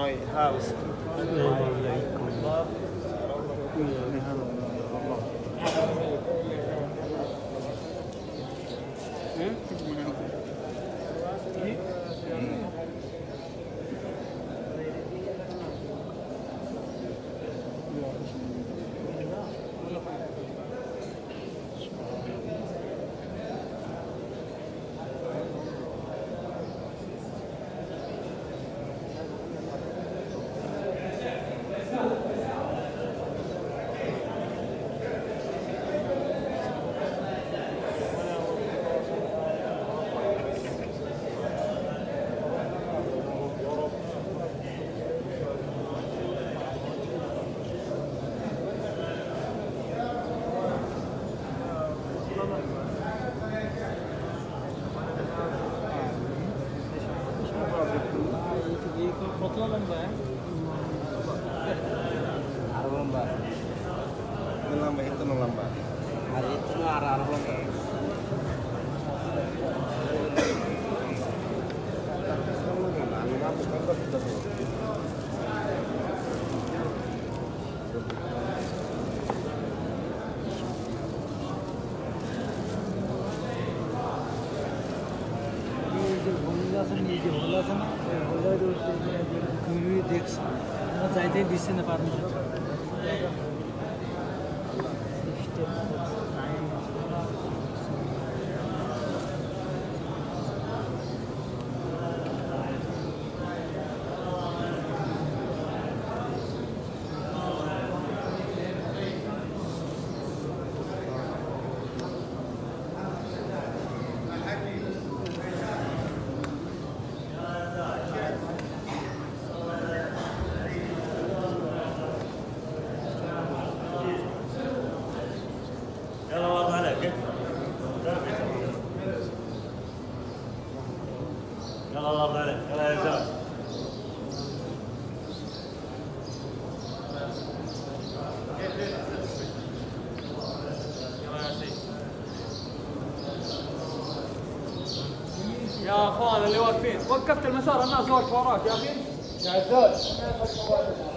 my house. Kotla lamba ya? Arah lamba. Ini lamba itu lamba. Hari itu arah lamba. जाइदै दिसे न पार्नु يلا الله يرضى عليك يلا يا زلمه يا اخوان اللي واقفين وقفت المسار الناس واقفه وراك يا اخي يا زول